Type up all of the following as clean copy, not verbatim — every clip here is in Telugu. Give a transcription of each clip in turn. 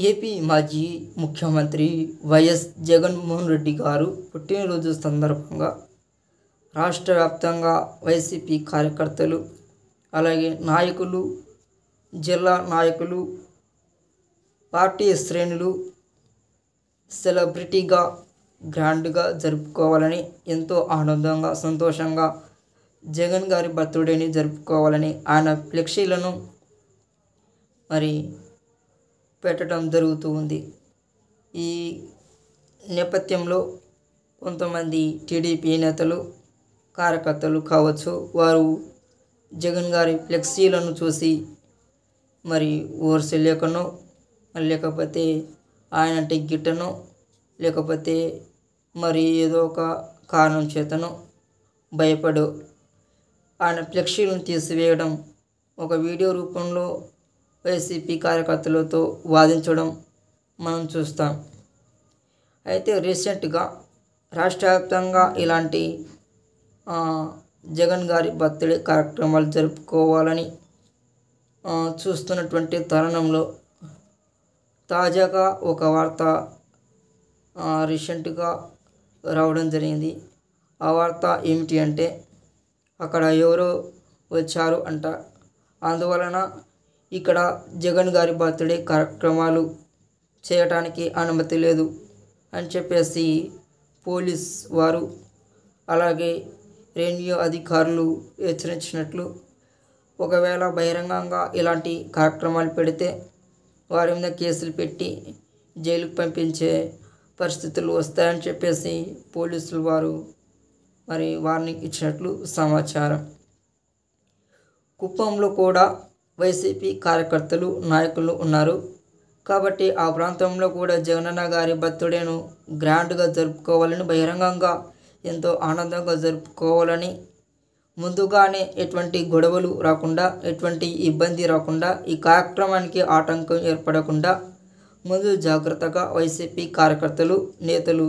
ఏపీ మాజీ ముఖ్యమంత్రి వైఎస్ జగన్మోహన్ రెడ్డి గారు పుట్టినరోజు సందర్భంగా రాష్ట్ర వ్యాప్తంగా వైసీపీ కార్యకర్తలు, అలాగే నాయకులు, జిల్లా నాయకులు, పార్టీ శ్రేణులు సెలబ్రిటీగా గ్రాండ్గా జరుపుకోవాలని, ఎంతో ఆనందంగా సంతోషంగా జగన్ గారి బర్త్డేని జరుపుకోవాలని ఆయన ఫ్లెక్సీలను పెట్టడం జరుగుతూ ఉంది. ఈ నేపథ్యంలో కొంతమంది టీడీపీ నేతలు, కార్యకర్తలు కావచ్చు, వారు జగన్ గారి ఫ్లెక్సీలను చూసి ఓర్చలేకనో, లేకపోతే ఆయన గిట్టనో, లేకపోతే ఏదో ఒక కారణం చేతనో భయపడో ఆయన ఫ్లెక్సీలను తీసివేయడం, ఒక వీడియో రూపంలో వైసీపీ కార్యకర్తలతో వాదించడం మనం చూస్తాం. అయితే రీసెంట్గా రాష్ట్ర వ్యాప్తంగా ఇలాంటి జగన్ గారి బర్త్డే కార్యక్రమాలు జరుపుకోవాలని చూస్తున్నటువంటి తరుణంలో తాజాగా ఒక వార్త రీసెంట్గా రావడం జరిగింది. ఆ వార్త ఏమిటి అంటే, అక్కడ ఎవరో వచ్చారు అంట, అందువలన ఇక్కడ జగన్ గారి బర్త్డే కార్యక్రమాలు చేయటానికి అనుమతి లేదు అని చెప్పేసి పోలీస్ వారు, అలాగే రెవెన్యూ అధికారులు హెచ్చరించినట్లు, ఒకవేళ బహిరంగంగా ఇలాంటి కార్యక్రమాలు పెడితే వారి మీద కేసులు పెట్టి జైలుకు పంపించే పరిస్థితులు వస్తాయని చెప్పేసి పోలీసులు వారు వార్నింగ్ ఇచ్చినట్లు సమాచారం. కుప్పంలో కూడా వైసీపీ కార్యకర్తలు, నాయకులు ఉన్నారు. కాబట్టి ఆ ప్రాంతంలో కూడా జగనన్న గారి బర్త్డేను గ్రాండ్గా జరుపుకోవాలని, బహిరంగంగా ఎంతో ఆనందంగా జరుపుకోవాలని, ముందుగానే ఎటువంటి గొడవలు రాకుండా, ఎటువంటి ఇబ్బంది రాకుండా, ఈ కార్యక్రమానికి ఆటంకం ఏర్పడకుండా ముందు జాగ్రత్తగా వైసీపీ కార్యకర్తలు, నేతలు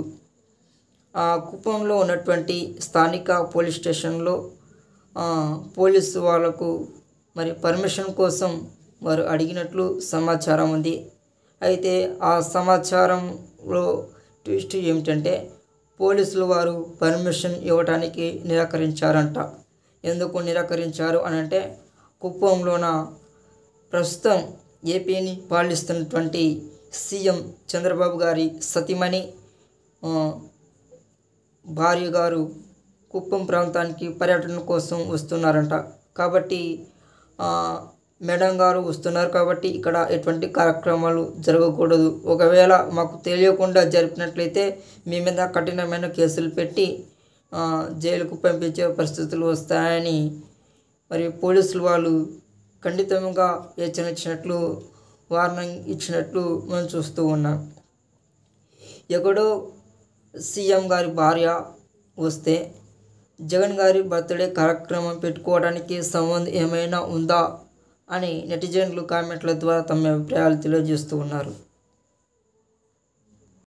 కుప్పంలో ఉన్నటువంటి స్థానిక పోలీస్ స్టేషన్లో పోలీసు వాళ్లకు పర్మిషన్ కోసం వారు అడిగినట్లు సమాచారం ఉంది. అయితే ఆ సమాచారంలో ట్విస్ట్ ఏమిటంటే, పోలీసులు వారు పర్మిషన్ ఇవ్వడానికి నిరాకరించారంట. ఎందుకు నిరాకరించారు అని అంటే, కుప్పంలోన ప్రస్తుతం ఏపీని పాలిస్తున్నటువంటి సీఎం చంద్రబాబు గారి సతీమణి భార్య గారు కుప్పం ప్రాంతానికి పర్యటన కోసం వస్తున్నారంట. కాబట్టి మేడం గారు వస్తున్నారు కాబట్టి ఇక్కడ ఎటువంటి కార్యక్రమాలు జరగకూడదు, ఒకవేళ మాకు తెలియకుండా జరిపినట్లయితే మీ మీద కఠినమైన కేసులు పెట్టి జైలుకు పంపించే పరిస్థితులు వస్తాయని పోలీసులు వాళ్ళు ఖండితంగా హెచ్చరించినట్లు, వార్నింగ్ ఇచ్చినట్లు మనం చూస్తూ ఉన్నాం. ఎక్కడో సీఎం గారి భార్య వస్తే జగన్ గారి బర్త్డే కార్యక్రమం పెట్టుకోవడానికి సంబంధం ఏమైనా ఉందా అని నెటిజన్లు కామెంట్ల ద్వారా తమ అభిప్రాయాలు తెలియజేస్తూ ఉన్నారు.